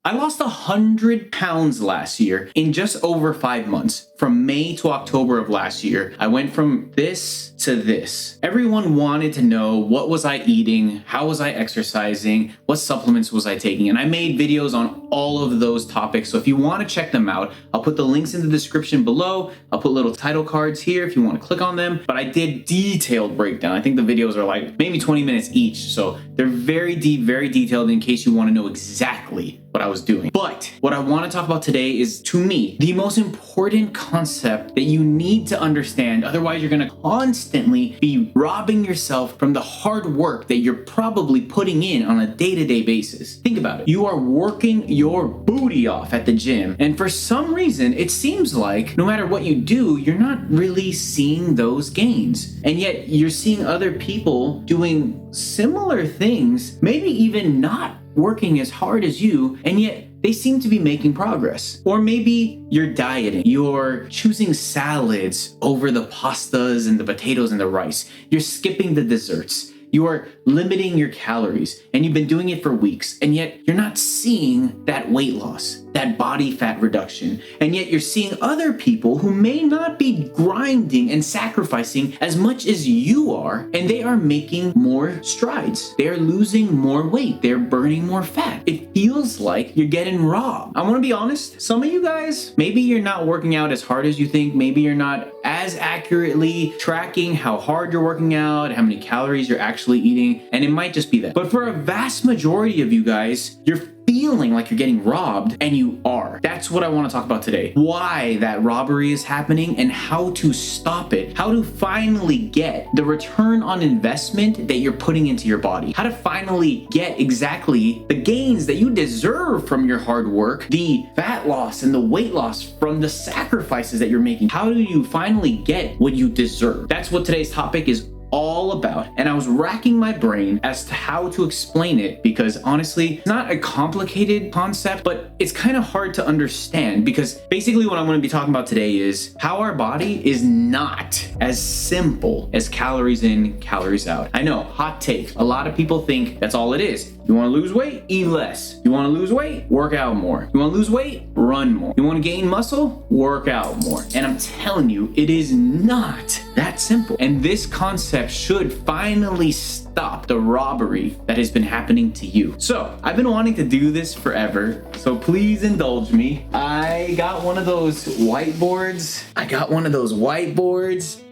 I lost 100 pounds last year in just over 5 months. From May to October of last year, I went from this to this. Everyone wanted to know, what was I eating? How was I exercising? What supplements was I taking? And I made videos on all of those topics. So if you want to check them out, I'll put the links in the description below. I'll put little title cards here if you want to click on them. But I did detailed breakdown. I think the videos are like maybe 20 minutes each. So they're very deep, very detailed in case you want to know exactly what I was doing. But what I want to talk about today is, to me, the most important concept that you need to understand. Otherwise, you're going to constantly be robbing yourself from the hard work that you're probably putting in on a day-to-day basis. Think about it. You are working your booty off at the gym, and for some reason, it seems like no matter what you do, you're not really seeing those gains. And yet you're seeing other people doing similar things, maybe even not working as hard as you, and yet they seem to be making progress. Or maybe you're dieting. You're choosing salads over the pastas and the potatoes and the rice. You're skipping the desserts. You are limiting your calories, and you've been doing it for weeks, and yet you're not seeing that weight loss, that body fat reduction. And yet you're seeing other people who may not be grinding and sacrificing as much as you are, and they are making more strides. They're losing more weight. They're burning more fat. It feels like you're getting robbed. I want to be honest. Some of you guys, maybe you're not working out as hard as you think. Maybe you're not as accurately tracking how hard you're working out, how many calories you're actually eating, and it might just be that. But for a vast majority of you guys, you're feeling like you're getting robbed, and you are. That's what I want to talk about today. Why that robbery is happening and how to stop it. How to finally get the return on investment that you're putting into your body. How to finally get exactly the gains that you deserve from your hard work, the fat loss and the weight loss from the sacrifices that you're making. How do you finally get what you deserve? That's what today's topic is all about. And I was racking my brain as to how to explain it, because honestly, it's not a complicated concept, but it's kind of hard to understand, because basically what I'm going to be talking about today is how our body is not as simple as calories in, calories out. I know, hot take. A lot of people think that's all it is. You want to lose weight? Eat less. You want to lose weight? Work out more. You want to lose weight? Run more. You want to gain muscle? Work out more. And I'm telling you, it is not that simple. And this concept should finally stop the robbery that has been happening to you. So I've been wanting to do this forever, so please indulge me. I got one of those whiteboards.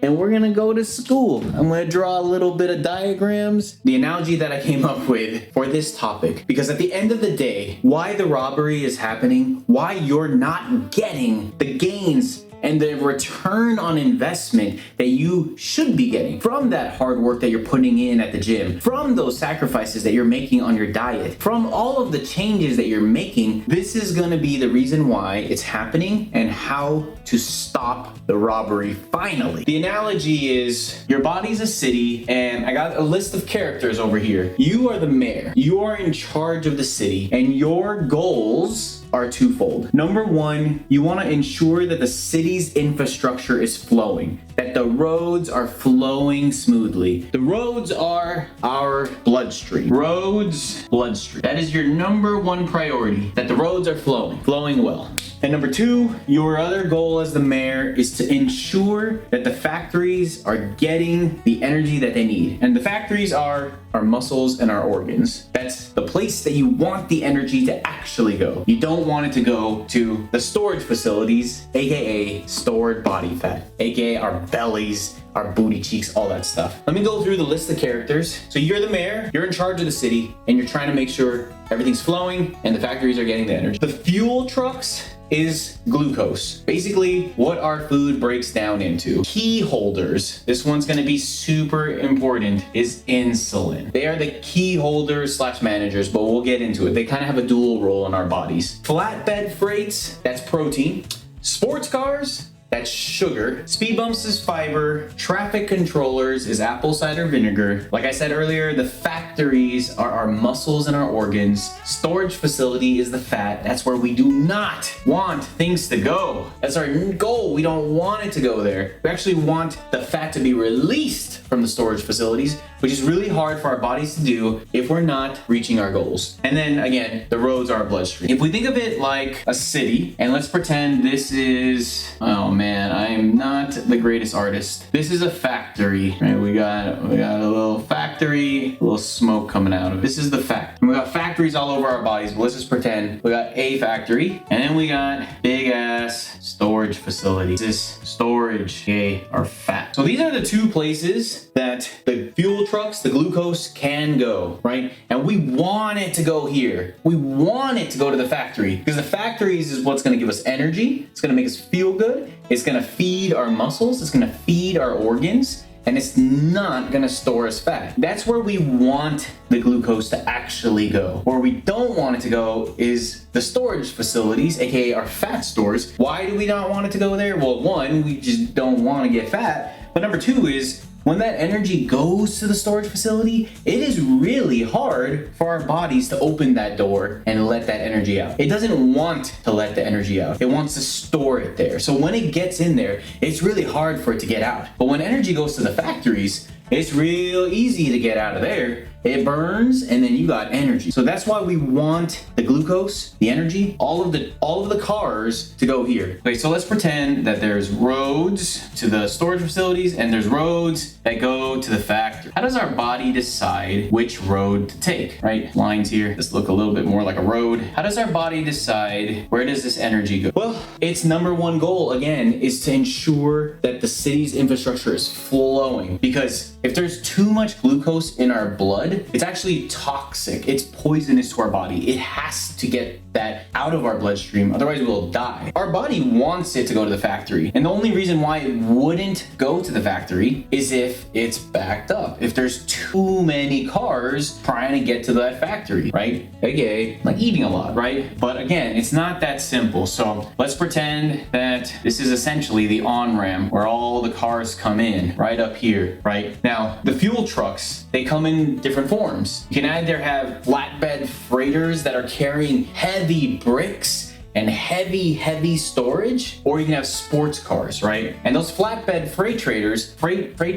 And we're gonna go to school. I'm gonna draw a little bit of diagrams. The analogy that I came up with for this topic, because at the end of the day, why the robbery is happening, why you're not getting the gains and the return on investment that you should be getting from that hard work that you're putting in at the gym, from those sacrifices that you're making on your diet, from all of the changes that you're making. This is going to be the reason why it's happening and how to stop the robbery finally. The analogy is your body's a city, and I got a list of characters over here. You are the mayor. You are in charge of the city, and your goals are twofold. Number one, you want to ensure that the city's infrastructure is flowing, that the roads are flowing smoothly. The roads are our bloodstream. Bloodstream. That is your number one priority, that the roads are flowing well. And number two, your other goal as the mayor is to ensure that the factories are getting the energy that they need. And the factories are our muscles and our organs. That's the place that you want the energy to actually go. You don't want it to go to the storage facilities, aka stored body fat, aka our bellies, our booty cheeks, all that stuff. Let me go through the list of characters. So you're the mayor, you're in charge of the city, and you're trying to make sure everything's flowing and the factories are getting the energy. The fuel trucks is glucose. Basically, what our food breaks down into. Key holders, this one's gonna be super important, is insulin. They are the key holders slash managers, but we'll get into it. They kind of have a dual role in our bodies. Flatbed freights, that's protein. Sports cars, that's sugar. Speed bumps is fiber. Traffic controllers is apple cider vinegar. Like I said earlier, the factories are our muscles and our organs. Storage facility is the fat. That's where we do not want things to go. That's our goal. We don't want it to go there. We actually want the fat to be released from the storage facilities which is really hard for our bodies to do if we're not reaching our goals. And then again, the roads are our bloodstream. If we think of it like a city, and let's pretend this is, oh man, I am not the greatest artist. This is a factory, right? We got a little factory, a little smoke coming out of it. This is the factory. We got factories all over our bodies, but let's just pretend we got a factory, and then we got big ass storage facilities. This storage, okay, our fat. So these are the two places that the fuel trucks, the glucose, can go, right? And we want it to go here. We want it to go to the factory because the factories is what's going to give us energy. It's going to make us feel good. It's going to feed our muscles. It's going to feed our organs. And it's not gonna store as fat. That's where we want the glucose to actually go. Where we don't want it to go is the storage facilities, aka our fat stores. Why do we not want it to go there? Well, one, we just don't want to get fat. But number two is, when that energy goes to the storage facility, it is really hard for our bodies to open that door and let that energy out. It doesn't want to let the energy out. It wants to store it there. So when it gets in there, it's really hard for it to get out. But when energy goes to the factories, it's real easy to get out of there. It burns and then you got energy. So that's why we want the glucose, the energy, all of the cars to go here. Okay, so let's pretend that there's roads to the storage facilities and there's roads that go to the factory. How does our body decide which road to take, right? Lines here, this look a little bit more like a road. How does our body decide where does this energy go? Well, its number one goal, again, is to ensure that the city's infrastructure is flowing, because if there's too much glucose in our blood, it's actually toxic. It's poisonous to our body. It has to get that out of our bloodstream, otherwise we'll die. Our body wants it to go to the factory, and the only reason why it wouldn't go to the factory is if it's backed up. If there's too many cars trying to get to that factory, right? Okay, like eating a lot, right? But again, it's not that simple. So let's pretend that this is essentially the on-ramp where all the cars come in, right up here, right? Now, the fuel trucks, they come in different forms. You can either have flatbed freighters that are carrying heavy bricks and heavy storage, or you can have sports cars, right? And those flatbed freight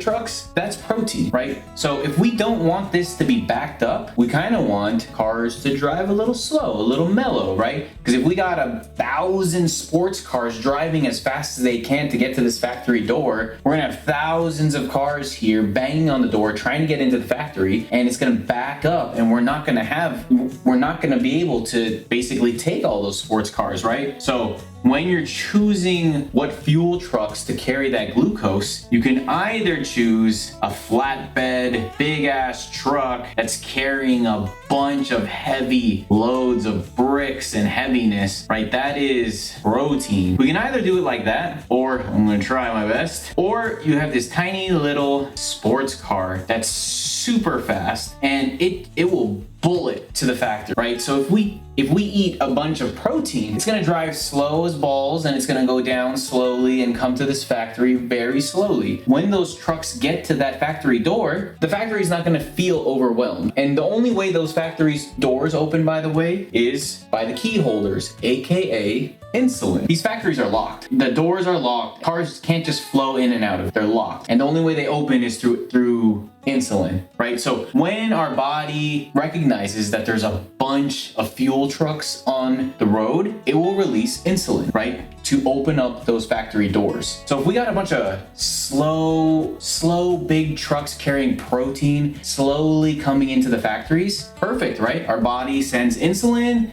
trucks, that's protein, right? So if we don't want this to be backed up, we kind of want cars to drive a little slow, a little mellow, right? Because if we got 1,000 sports cars driving as fast as they can to get to this factory door, we're gonna have thousands of cars here banging on the door trying to get into the factory, and it's gonna back up, and we're not gonna be able to basically take all those sports cars, right? So when you're choosing what fuel trucks to carry that glucose, you can either choose a flatbed, big ass truck that's carrying a bunch of heavy loads of bricks and heaviness, right? That is protein. We can either do it like that, or I'm gonna try my best, or you have this tiny little sports car that's super fast and it will bullet to the factory, right? So if we eat a bunch of protein, it's gonna drive slow as balls and it's gonna go down slowly and come to this factory very slowly. When those trucks get to that factory door, the factory is not gonna feel overwhelmed. And the only way those factories doors open, by the way, is by the key holders, aka insulin. These factories are locked. The doors are locked. Cars can't just flow in and out of it. They're locked. And the only way they open is through insulin, right? So when our body recognizes that there's a bunch of fuel trucks on the road, it will release insulin, right? To open up those factory doors. So if we got a bunch of slow big trucks carrying protein slowly coming into the factories, perfect, right? Our body sends insulin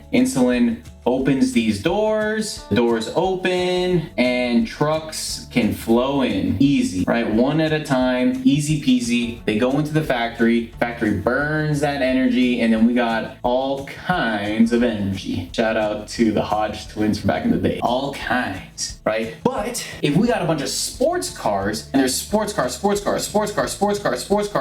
opens these doors, the doors open, and trucks can flow in easy, right? One at a time, easy peasy. They go into the factory burns that energy, and then we got all kinds of energy. Shout out to the Hodge twins from back in the day. All kinds, right? But if we got a bunch of sports cars, and there's sports car,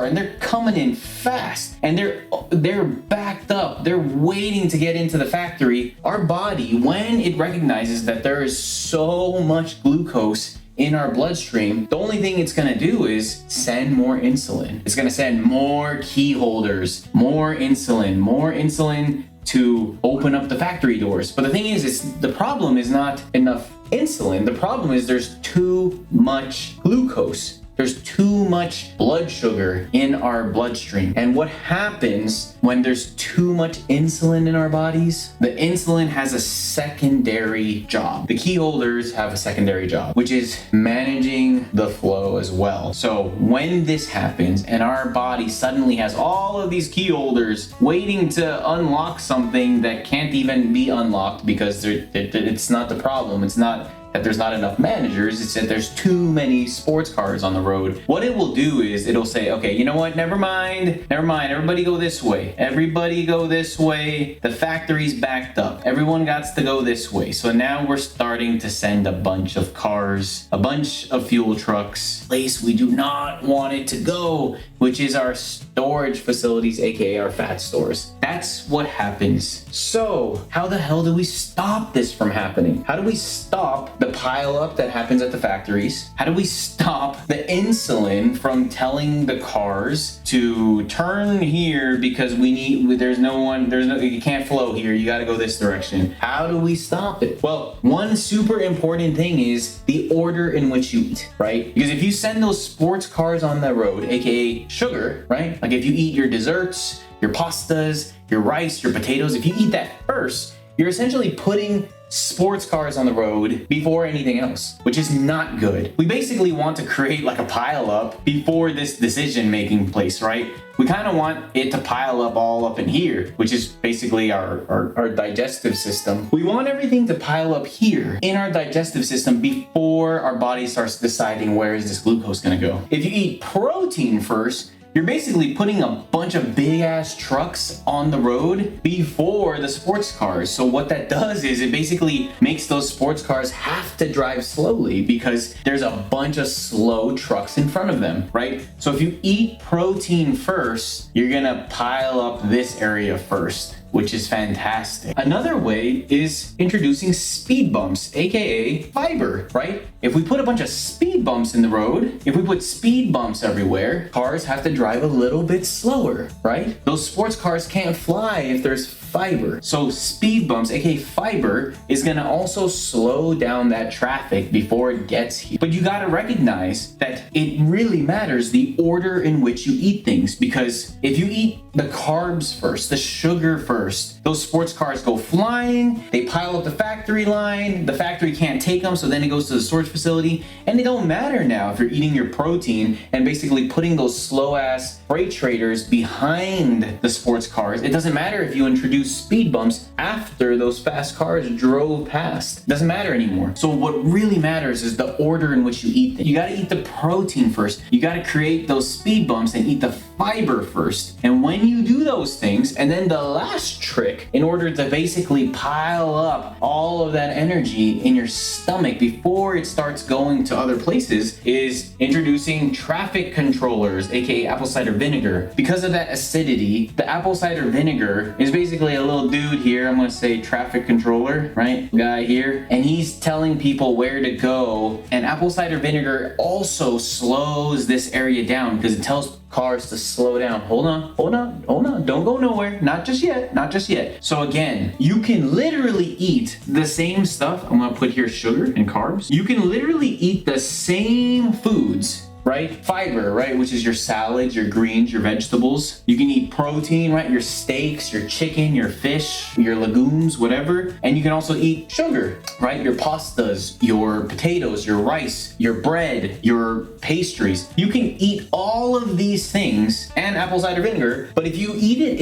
and they're coming in fast, and they're backed up, they're waiting to get into the factory, our body, when it recognizes that there is so much glucose in our bloodstream, the only thing it's gonna do is send more insulin. It's gonna send more key holders, more insulin to open up the factory doors. But the thing is the problem is not enough insulin. The problem is there's too much glucose there's too much blood sugar in our bloodstream. And what happens when there's too much insulin in our bodies? The insulin has a secondary job. The key holders have a secondary job, which is managing the flow as well. So when this happens and our body suddenly has all of these key holders waiting to unlock something that can't even be unlocked because it's not the problem. It's not that there's not enough managers, it's that there's too many sports cars on the road. What it will do is it'll say, okay, you know what, never mind, everybody go this way. Everybody go this way. The factory's backed up. Everyone got to go this way. So now we're starting to send a bunch of cars, a bunch of fuel trucks, place we do not want it to go, which is our storage facilities, aka our fat stores. That's what happens. So how the hell do we stop this from happening? How do we stop the pile up that happens at the factories? How do we stop the insulin from telling the cars to turn here because you can't flow here, you got to go this direction? How do we stop it? Well, one super important thing is the order in which you eat, right? Because if you send those sports cars on the road, aka sugar, right? Like if you eat your desserts, your pastas, your rice, your potatoes, if you eat that first, you're essentially putting sports cars on the road before anything else, which is not good. We basically want to create like a pile up before this decision making place, right? We kind of want it to pile up all up in here, which is basically our digestive system. We want everything to pile up here in our digestive system before our body starts deciding where is this glucose gonna go. If you eat protein first, you're basically putting a bunch of big ass trucks on the road before the sports cars. So what that does is it basically makes those sports cars have to drive slowly because there's a bunch of slow trucks in front of them, right? So if you eat protein first, you're gonna pile up this area first, which is fantastic. Another way is introducing speed bumps, aka fiber, right? If we put a bunch of speed bumps in the road, if we put speed bumps everywhere, cars have to drive a little bit slower, right? Those sports cars can't fly if there's fiber. So speed bumps, aka fiber, is gonna also slow down that traffic before it gets here. But you gotta recognize that it really matters the order in which you eat things, because if you eat the carbs first, the sugar first, those sports cars go flying, they pile up the factory line, the factory can't take them, so then it goes to the storage facility, and it don't matter now if you're eating your protein and basically putting those slow ass freight traders behind the sports cars. It doesn't matter if you introduce speed bumps after those fast cars drove past. It doesn't matter anymore. So what really matters is the order in which you eat things. You gotta eat the protein first. You gotta create those speed bumps and eat the fiber first. And when you do those things, and then the last trick, in order to basically pile up all of that energy in your stomach before it starts going to other places, is introducing traffic controllers, aka apple cider vinegar. Because of that acidity, the apple cider vinegar is basically a little dude here, I'm gonna say traffic controller, right? Guy here, and he's telling people where to go. And apple cider vinegar also slows this area down because it tells cars to slow down. Hold on, don't go nowhere, not just yet. So again, you can literally eat the same stuff. I'm gonna put here sugar and carbs. You can literally eat the same foods, right? Fiber, right? Which is your salads, your greens, your vegetables. You can eat protein, right? Your steaks, your chicken, your fish, your legumes, whatever. And you can also eat sugar, right? Your pastas, your potatoes, your rice, your bread, your pastries. You can eat all of these things and apple cider vinegar, but if you eat it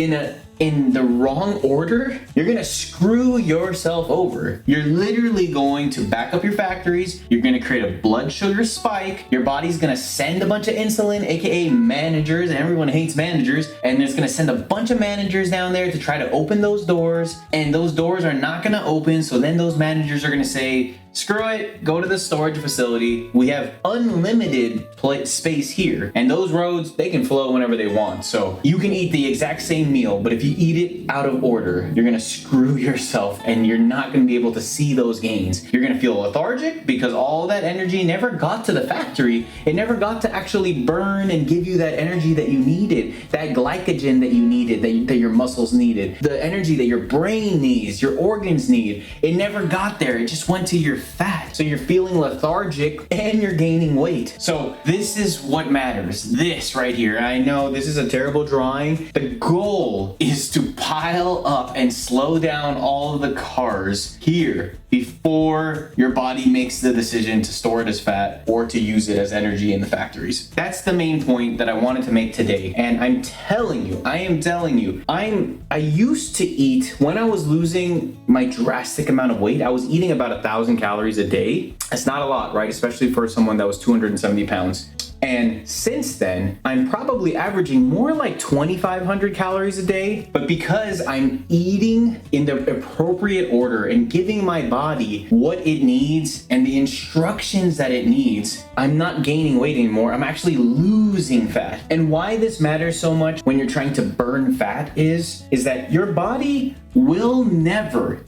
in the wrong order, you're gonna screw yourself over. You're literally going to back up your factories. You're gonna create a blood sugar spike. Your body's gonna send a bunch of insulin, aka managers, and everyone hates managers, and it's gonna send a bunch of managers down there to try to open those doors, and those doors are not gonna open, so then those managers are gonna say, screw it, go to the storage facility. We have unlimited space here, and those roads, they can flow whenever they want. So you can eat the exact same meal, but if you eat it out of order, you're gonna screw yourself and you're not gonna be able to see those gains. You're gonna feel lethargic because all that energy never got to the factory. It never got to actually burn and give you that energy that you needed, that glycogen that you needed, that your muscles needed, the energy that your brain needs, your organs need. It never got there. It just went to your fat. So you're feeling lethargic and you're gaining weight. So this is what matters. This right here. I know this is a terrible drawing. The goal is to pile up and slow down all of the carbs here before your body makes the decision to store it as fat or to use it as energy in the factories. That's the main point that I wanted to make today. And I am telling you, I used to eat, when I was losing my drastic amount of weight, I was eating about 1,000 calories a day. That's not a lot, right? Especially for someone that was 270 pounds. And since then, I'm probably averaging more like 2,500 calories a day. But because I'm eating in the appropriate order and giving my body what it needs and the instructions that it needs, I'm not gaining weight anymore. I'm actually losing fat. And why this matters so much when you're trying to burn fat is that your body will never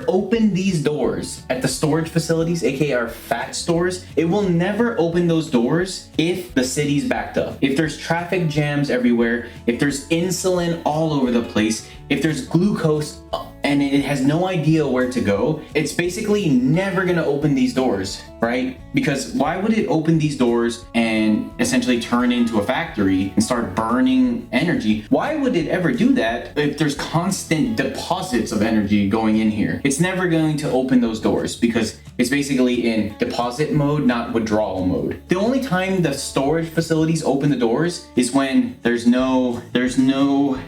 open these doors at the storage facilities, aka our fat stores. It will never open those doors if the city's backed up, if there's traffic jams everywhere, if there's insulin all over the place, if there's glucose and it has no idea where to go. It's basically never gonna open these doors, right? Because why would it open these doors and essentially turn into a factory and start burning energy? Why would it ever do that if there's constant deposits of energy going in here? It's never going to open those doors because it's basically in deposit mode, not withdrawal mode. The only time the storage facilities open the doors is when there's no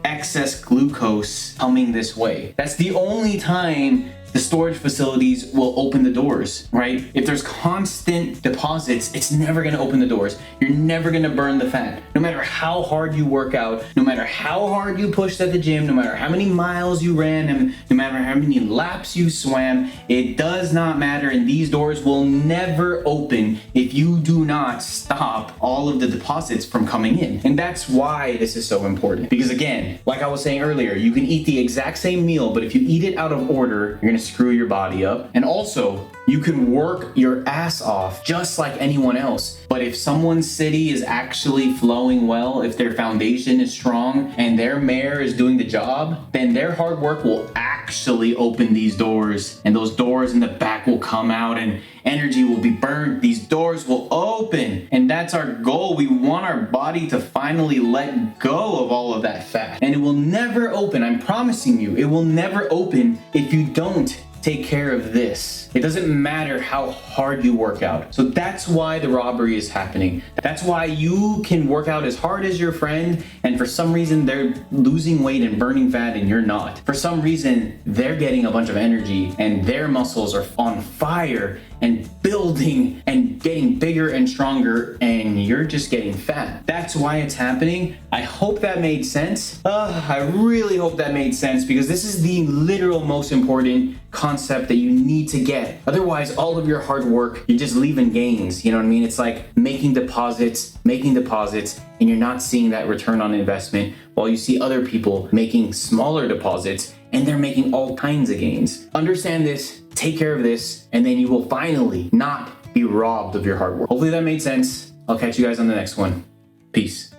excess glucose coming this way. That's the only time the storage facilities will open the doors, right? If there's constant deposits, it's never gonna open the doors. You're never gonna burn the fat. No matter how hard you work out, no matter how hard you pushed at the gym, no matter how many miles you ran, and no matter how many laps you swam, it does not matter, and these doors will never open if you do not stop all of the deposits from coming in. And that's why this is so important. Because again, like I was saying earlier, you can eat the exact same meal, but if you eat it out of order, you're gonna screw your body up. And also, you can work your ass off just like anyone else. But if someone's city is actually flowing well, if their foundation is strong and their mayor is doing the job, then their hard work will actually open these doors, and those doors in the back will come out and energy will be burned. These doors will open, and that's our goal. We want our body to finally let go of all of that fat, and it will never open. I'm promising you, it will never open if you don't take care of this. It doesn't matter how hard you work out. So that's why the robbery is happening. That's why you can work out as hard as your friend, and for some reason they're losing weight and burning fat and you're not. For some reason they're getting a bunch of energy and their muscles are on fire and building and getting bigger and stronger, and you're just getting fat. That's why it's happening. I hope that made sense. I really hope that made sense, because this is the literal most important concept that you need to get. Otherwise, all of your hard work, you're just leaving gains. You know what I mean? It's like making deposits, and you're not seeing that return on investment, while you see other people making smaller deposits and they're making all kinds of gains. Understand this, take care of this, and then you will finally not be robbed of your hard work. Hopefully that made sense. I'll catch you guys on the next one. Peace.